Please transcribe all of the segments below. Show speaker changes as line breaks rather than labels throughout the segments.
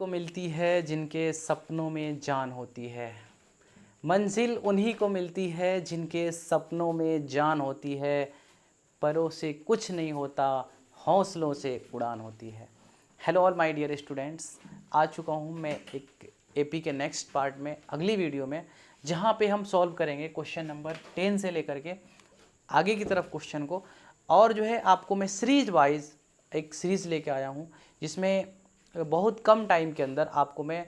को मिलती है जिनके सपनों में जान होती है। मंजिल उन्हीं को मिलती है जिनके सपनों में जान होती है। परों से कुछ नहीं होता, हौसलों से उड़ान होती है। Hello all my dear students, आ चुका हूँ मैं एक एपी के नेक्स्ट पार्ट में, अगली वीडियो में, जहाँ पे हम सॉल्व करेंगे क्वेश्चन नंबर 10 से लेकर के आगे की तरफ क्वेश्चन को। और जो है आपको मैं सीरीज वाइज एक सीरीज़ लेके आया हूँ जिसमें बहुत कम टाइम के अंदर आपको मैं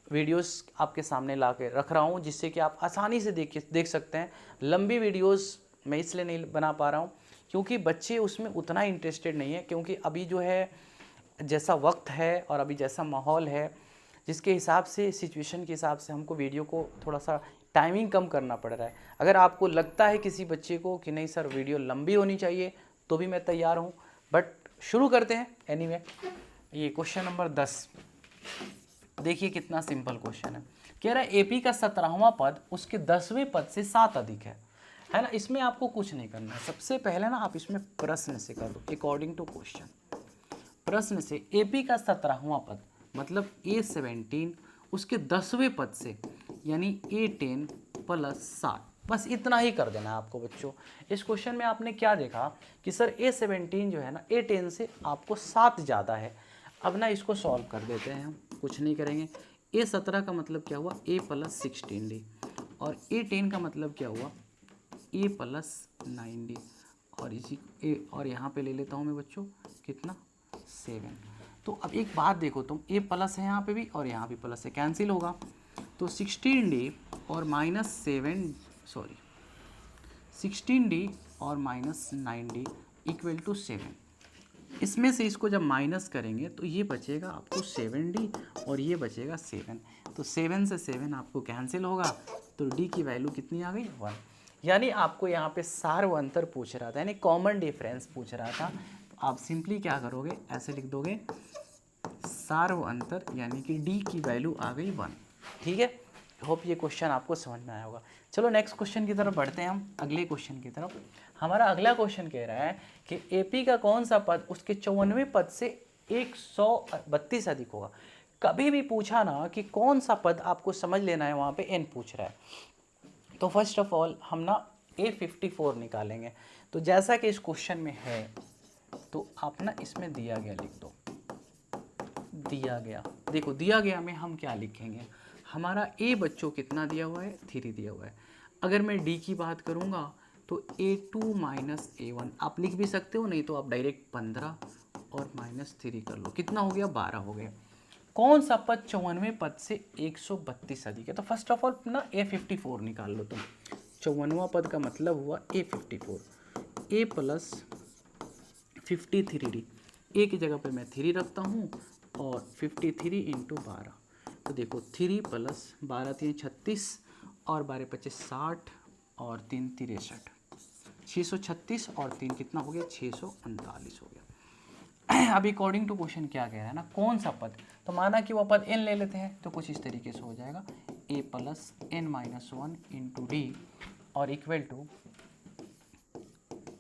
वीडियोस आपके सामने ला के रख रहा हूँ, जिससे कि आप आसानी से देख सकते हैं। लंबी वीडियोस मैं इसलिए नहीं बना पा रहा हूँ क्योंकि बच्चे उसमें उतना इंटरेस्टेड नहीं है, क्योंकि अभी जो है जैसा वक्त है और अभी जैसा माहौल है, जिसके हिसाब से सिचुएशन के हिसाब से हमको वीडियो को थोड़ा सा टाइमिंग कम करना पड़ रहा है। अगर आपको लगता है किसी बच्चे को कि नहीं सर वीडियो लंबी होनी चाहिए, तो भी मैं तैयार हूँ। बट शुरू करते हैं। एनीवे, ये क्वेश्चन नंबर 10 देखिए कितना सिंपल क्वेश्चन है। कह रहा है एपी का 17वां पद उसके 10वें पद से 7 अधिक है ना। इसमें आपको कुछ नहीं करना है। सबसे पहले ना आप इसमें प्रश्न से कर दो अकॉर्डिंग टू क्वेश्चन। प्रश्न से एपी का 17वां पद मतलब A17 उसके 10वें पद से यानी A10 प्लस 7, बस इतना ही कर देना है आपको बच्चों। इस क्वेश्चन में आपने क्या देखा कि सर A17 जो है ना A10 से आपको 7 ज़्यादा है। अब ना इसको सॉल्व कर देते हैं हम, कुछ नहीं करेंगे। A17 का मतलब क्या हुआ A प्लस 16D, और A10 का मतलब क्या हुआ A प्लस 9D, और इसी ए और यहाँ पे ले लेता हूँ मैं बच्चों कितना 7। तो अब एक बात देखो तुम, A प्लस है यहाँ पे भी और यहाँ भी प्लस है, कैंसिल होगा। तो 16D और -16D और -9D इक्वल टू 7। इसमें से इसको जब माइनस करेंगे तो ये बचेगा आपको 7D और ये बचेगा 7। तो 7 से 7 आपको कैंसिल होगा, तो D की वैल्यू कितनी आ गई 1। यानी आपको यहाँ पे सार्व अंतर पूछ रहा था, यानी कॉमन डिफरेंस पूछ रहा था। तो आप सिंपली क्या करोगे, ऐसे लिख दोगे सार्व अंतर, यानी कि D की वैल्यू आ गई 1। ठीक है, होप ये क्वेश्चन आपको समझ में आया होगा। चलो नेक्स्ट क्वेश्चन की तरफ बढ़ते हैं हम, अगले क्वेश्चन की तरफ। हमारा अगला क्वेश्चन कह रहा है कि एपी का कौन सा पद उसके 54वें पद से 132 अधिक होगा। कभी भी पूछा ना कि कौन सा पद, आपको समझ लेना है, वहाँ पे n पूछ रहा है। तो फर्स्ट ऑफ ऑल हम ना A54 निकालेंगे। तो जैसा कि इस क्वेश्चन में है, तो आप ना इसमें दिया गया लिख दो। दिया गया, देखो दिया गया में हम क्या लिखेंगे, हमारा A बच्चों कितना दिया हुआ है 3 दिया हुआ है। अगर मैं D की बात करूँगा तो A2 माइनस A1 आप लिख भी सकते हो, नहीं तो आप डायरेक्ट 15 और -3 कर लो, कितना हो गया 12 हो गया। कौन सा पद 54वें पद से 132 अधिक है। तो फर्स्ट ऑफ ऑल ना A54 निकाल लो तुम। 54वां पद का मतलब हुआ A54, A plus 53D, A की जगह पे मैं 3 रखता हूँ और 53 इंटू 12। तो देखो 3 प्लस 12 3 36 और 12 25 60 और 3 63, 636 और 3 कितना हो गया 639 हो गया। अब अकॉर्डिंग टू क्वेश्चन क्या कह रहा है ना, कौन सा पद, तो माना कि वो पद n ले लेते हैं, तो कुछ इस तरीके से हो जाएगा A plus n-1 into D और इक्वल टू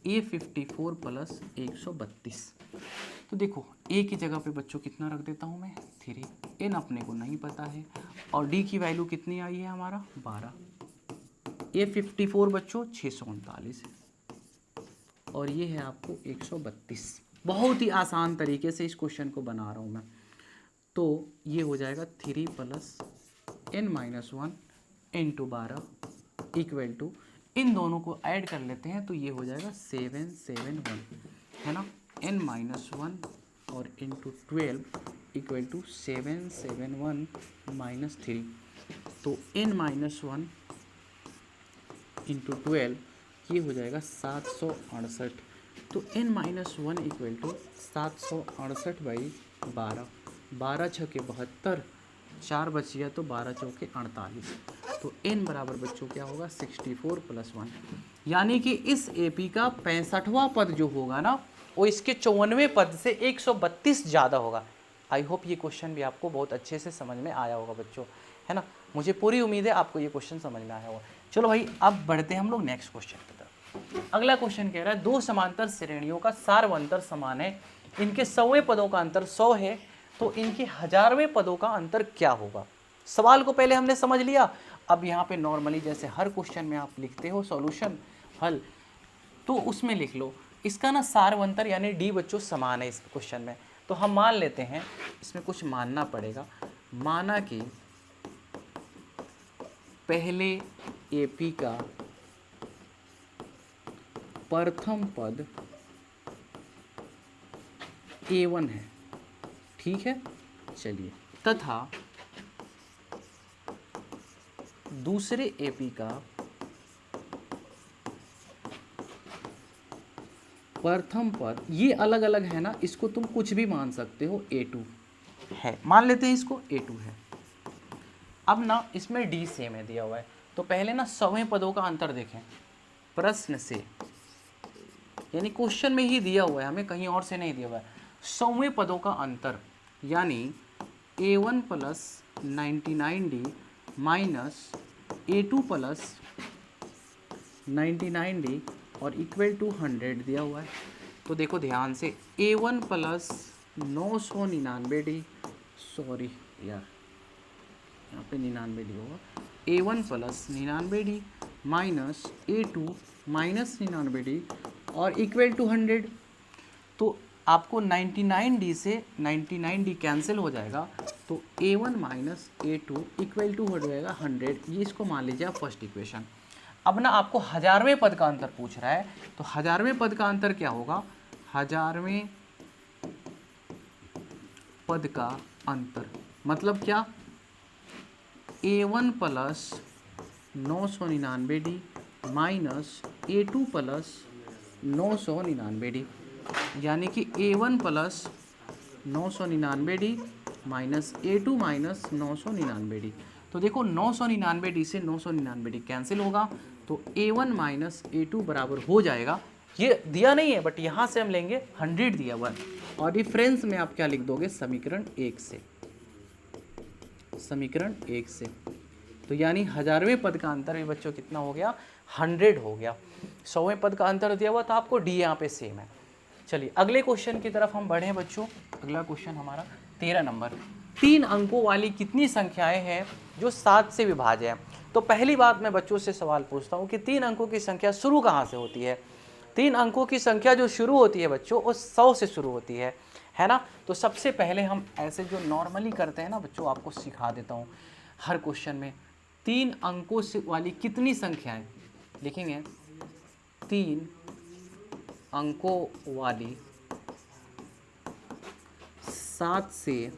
A54 प्लस 132। तो देखो A की जगह पे बच्चों कितना रख देता हूँ मैं 3, n अपने को नहीं पता है, और D की वैल्यू कितनी आई है हमारा 12। A54 बच्चों 639 है और ये है आपको 132। बहुत ही आसान तरीके से इस क्वेश्चन को बना रहा हूँ मैं। तो ये हो जाएगा 3 plus n-1 into 12 equal to, इन दोनों को ऐड कर लेते हैं तो ये हो जाएगा 771 है ना, n-1 और इंटू 12 इक्वल टू 771 -3। तो n-1 इंटू 12 ये हो जाएगा 768। तो n-1 इक्वल टू 768 बाई 12, 12 छके 72, 4 बच गया तो 12 चौके 48। तो n बराबर बच्चों क्या होगा 64 प्लस 1, यानी कि इस एपी का 65वां पद जो होगा ना, वो इसके 54वें पद से 132 ज़्यादा होगा। आई होप ये क्वेश्चन भी आपको बहुत अच्छे से समझ में आया होगा बच्चों, है ना। मुझे पूरी उम्मीद है आपको ये क्वेश्चन समझ में आया होगा। चलो भाई अब बढ़ते हैं हम लोग नेक्स्ट क्वेश्चन की तरफ। अगला क्वेश्चन कह रहा है दो समांतर श्रेणियों का सार्व अंतर समान है, इनके 100वें पदों का अंतर 100 है, तो इनके हजारवें पदों का अंतर क्या होगा। सवाल को पहले हमने समझ लिया। अब यहाँ पे नॉर्मली जैसे हर क्वेश्चन में आप लिखते हो सॉल्यूशन हल, तो उसमें लिख लो इसका ना सारवंतर यानी डी बच्चों समान है इस क्वेश्चन में। तो हम मान लेते हैं, इसमें कुछ मानना पड़ेगा। माना कि पहले एपी का प्रथम पद A1 है, ठीक है। चलिए, तथा दूसरे एपी का प्रथम पद, ये अलग अलग है ना, इसको तुम कुछ भी मान सकते हो, A2 है, मान लेते हैं इसको A2 है। अब ना इसमें D सेम है दिया हुआ है, तो पहले ना 100वें पदों का अंतर देखें प्रश्न से, यानी क्वेश्चन में ही दिया हुआ है, हमें कहीं और से नहीं दिया हुआ है। 100वें पदों का अंतर यानी A1 plus 99D minus A2 plus 99D और इक्वल टू 100 दिया हुआ है। तो देखो ध्यान से, A1 प्लस 999D, सॉरी यार यहाँ पे 99D होगा, A1 plus 99D minus A2 minus 99D और इक्वल टू 100। तो आपको 99D से 99D कैंसिल हो जाएगा, तो A1 minus A2 equal to हो जाएगा 100। ये इसको मान लीजिए आप फर्स्ट इक्वेशन। अब ना आपको हजारवें पद का अंतर पूछ रहा है, तो हजारवें पद का अंतर क्या होगा, हजारवें पद का अंतर मतलब क्या, A1 plus 999D minus A2 plus 999D, यानी कि A1 plus 999D minus A2 minus 999D। तो देखो 999D से 999D कैंसिल होगा, तो A1 माइनस A2 बराबर हो जाएगा, ये दिया नहीं है बट यहाँ से हम लेंगे 100 दिया हुआ है, और डिफरेंस में आप क्या लिख दोगे, समीकरण 1 से, समीकरण 1 से। तो यानी हजारवें पद का अंतर भी बच्चों कितना हो गया, 100 हो गया। 100वें पद का अंतर दिया हुआ, तो आपको डी यहाँ पे सेम है। चलिए अगले क्वेश्चन की तरफ हम बढ़ें बच्चों। अगला क्वेश्चन हमारा 13 नंबर, 3 अंकों वाली कितनी संख्याएं हैं जो 7 से विभाज्य है। तो पहली बात मैं बच्चों से सवाल पूछता हूँ कि 3 अंकों की संख्या शुरू कहाँ से होती है। 3 अंकों की संख्या जो शुरू होती है बच्चों, वो 100 से शुरू होती है ना। तो सबसे पहले हम ऐसे जो नॉर्मली करते हैं ना बच्चों, आपको सिखा देता हूँ हर क्वेश्चन में। 3 अंकों से वाली कितनी संख्याएं लिखेंगे, 3 अंकों वाली 7 से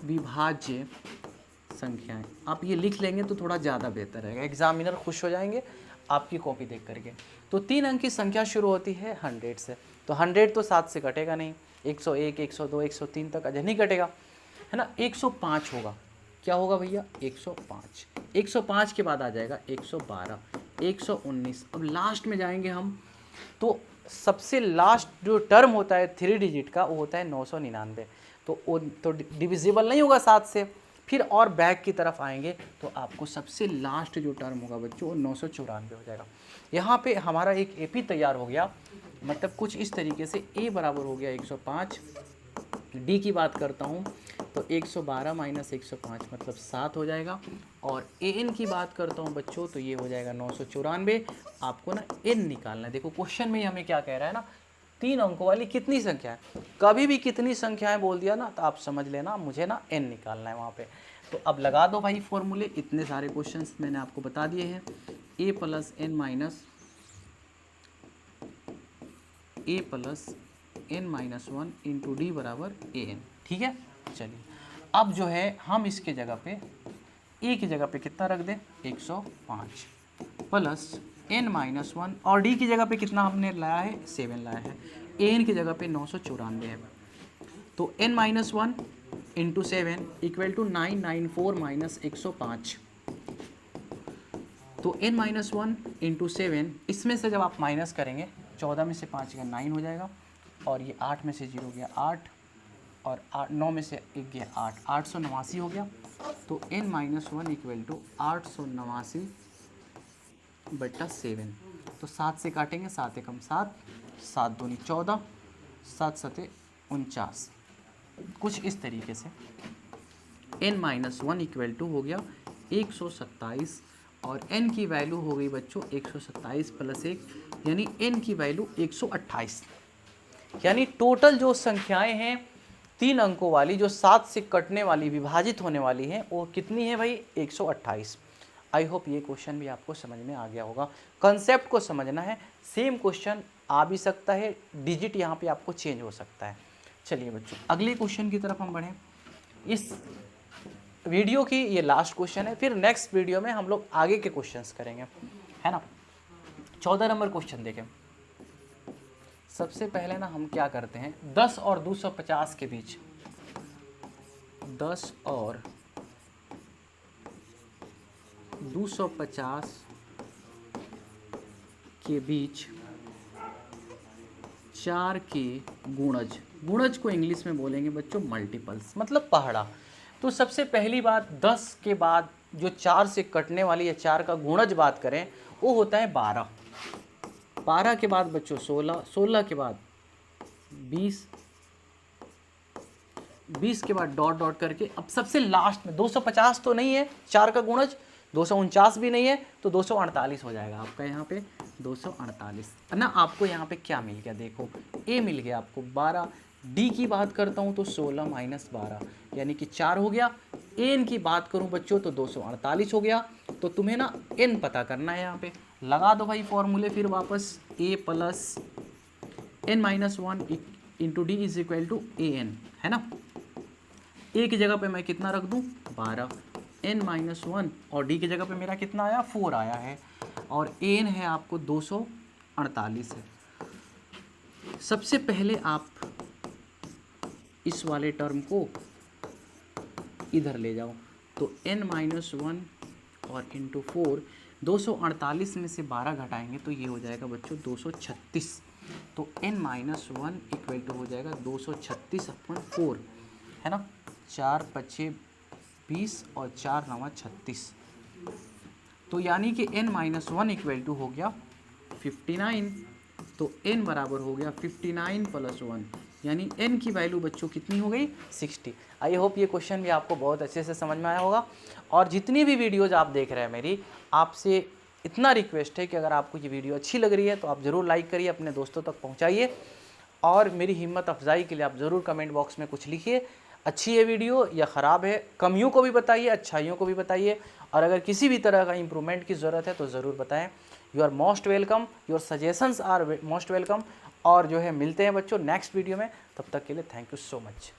विभाज्य संख्याएं। आप ये लिख लेंगे तो थोड़ा ज़्यादा बेहतर रहेगा, एग्जामिनर खुश हो जाएंगे आपकी कॉपी देख करके। तो 3 अंक की संख्या शुरू होती है 100 से, तो 100 तो 7 से कटेगा नहीं, 101, 102, 103 तक अजय नहीं कटेगा, है ना। 105 होगा, क्या होगा भैया, 105। 105 के बाद आ जाएगा 112, 119। अब लास्ट में जाएंगे हम, तो सबसे लास्ट जो टर्म होता है 3 डिजिट का, वो होता है 999। तो वो तो डिविजिबल नहीं होगा 7 से। फिर और बैक की तरफ आएंगे तो आपको सबसे लास्ट जो टर्म होगा बच्चों, वो 994 हो जाएगा। यहाँ पे हमारा एक एपी तैयार हो गया, मतलब कुछ इस तरीके से ए बराबर हो गया 105। डी की बात करता हूँ तो 112 माइनस 105 मतलब 7 हो जाएगा। और ए एन की बात करता हूँ बच्चों, तो ये हो जाएगा 994। आपको ना एन निकालना है। देखो क्वेश्चन में ही हमें क्या कह रहा है ना, 3 अंकों वाली कितनी संख्या है। कभी भी कितनी संख्याएं बोल दिया ना, तो आप समझ लेना मुझे ना एन निकालना है वहाँ पे। तो अब लगा दो भाई फॉर्मूले, इतने सारे क्वेश्चंस मैंने आपको बता दिए हैं। A plus N minus n-1 into D बराबर ए एन, ठीक है। चलिए अब जो है हम इसके जगह पे ए की जगह पे कितना रख दें, 105 प्लस n-1, और डी की जगह पे कितना हमने लाया है, 7 लाया है। ए एन की जगह पे 994 है, तो n-1 into 7 equal to 994 minus 105। तो n-1 इंटू 7, इसमें से जब आप माइनस करेंगे, 14 में से 5 गया 9 हो जाएगा, और ये 8 में से 0 गया 8, और 9 में से 1 गया 8, 889 हो गया। तो n-1 इक्वल टू 889 बट्टा 7। तो 7 से काटेंगे, 7 एकम 7, 7 दूनी 14, 7 सते 49, कुछ इस तरीके से n-1 इक्वल टू हो गया 127 और n की वैल्यू हो गई बच्चों 127 प्लस 1 यानी n की वैल्यू 128। यानी टोटल जो संख्याएं हैं 3 अंकों वाली जो 7 से कटने वाली विभाजित होने वाली हैं वो कितनी है भाई 128। आई होप ये क्वेश्चन भी आपको समझ में आ गया होगा। कंसेप्ट को समझना है, सेम क्वेश्चन आ भी सकता है, डिजिट यहाँ पे आपको चेंज हो सकता है। चलिए बच्चों अगले क्वेश्चन की तरफ हम बढ़ें। इस वीडियो की ये लास्ट क्वेश्चन है, फिर नेक्स्ट वीडियो में हम लोग आगे के क्वेश्चंस करेंगे, है ना। 14 नंबर क्वेश्चन देखें। सबसे पहले ना हम क्या करते हैं 10 और 250 के बीच, 10 और 250 के बीच 4 के गुणज, गुणज को इंग्लिश में बोलेंगे बच्चों मल्टीपल्स, मतलब पहाड़ा। तो सबसे पहली बात 10 के बाद जो 4 से कटने वाली या 4 का गुणज बात करें वो होता है 12, 12 के बाद बच्चों 16, 16 के बाद 20, 20 के बाद डॉट डॉट करके अब सबसे लास्ट में 250 तो नहीं है 4 का गुणज, 249 भी नहीं है, तो 248 हो जाएगा आपका यहाँ पे 248 ना। आपको यहाँ पे क्या मिल गया देखो, ए मिल गया आपको 12, डी की बात करता हूँ तो 16 माइनस 12 यानी कि 4 हो गया, एन की बात करूँ बच्चों तो 248 हो गया। तो तुम्हें ना एन पता करना है, यहाँ पे लगा दो भाई फॉर्मूले फिर वापस, A plus N minus 1 into D is equal to A N, है ना। ए की जगह पे मैं कितना रख दूँ 12, एन माइनस 1 और डी की जगह पे मेरा कितना आया 4 आया है, और एन है आपको 248 है। सबसे पहले आप इस वाले टर्म को इधर ले जाओ, तो n माइनस 1 और इंटू 4, 248 में से 12 घटाएंगे तो ये हो जाएगा बच्चों 236। तो n माइनस 1 इक्वल टू हो जाएगा 236 अपॉन 4, है ना। 4 पच्चे 20 और 4 नवा 36, तो यानी कि n माइनस 1 इक्वल टू हो गया 59। तो n बराबर हो गया 59 प्लस 1 यानी n की वैल्यू बच्चों कितनी हो गई 60। आई होप ये क्वेश्चन भी आपको बहुत अच्छे से समझ में आया होगा। और जितनी भी वीडियोज आप देख रहे हैं मेरी, आपसे इतना रिक्वेस्ट है कि अगर आपको ये वीडियो अच्छी लग रही है तो आप ज़रूर लाइक करिए, अपने दोस्तों तक पहुँचाइए, और मेरी हिम्मत अफजाई के लिए आप ज़रूर कमेंट बॉक्स में कुछ लिखिए, अच्छी है वीडियो या ख़राब है। कमियों को भी बताइए, अच्छाइयों को भी बताइए, और अगर किसी भी तरह का इम्प्रूवमेंट की ज़रूरत है तो ज़रूर बताएं। You are most welcome, your suggestions are most welcome. और जो है मिलते हैं बच्चों नेक्स्ट वीडियो में, तब तक के लिए थैंक यू सो मच।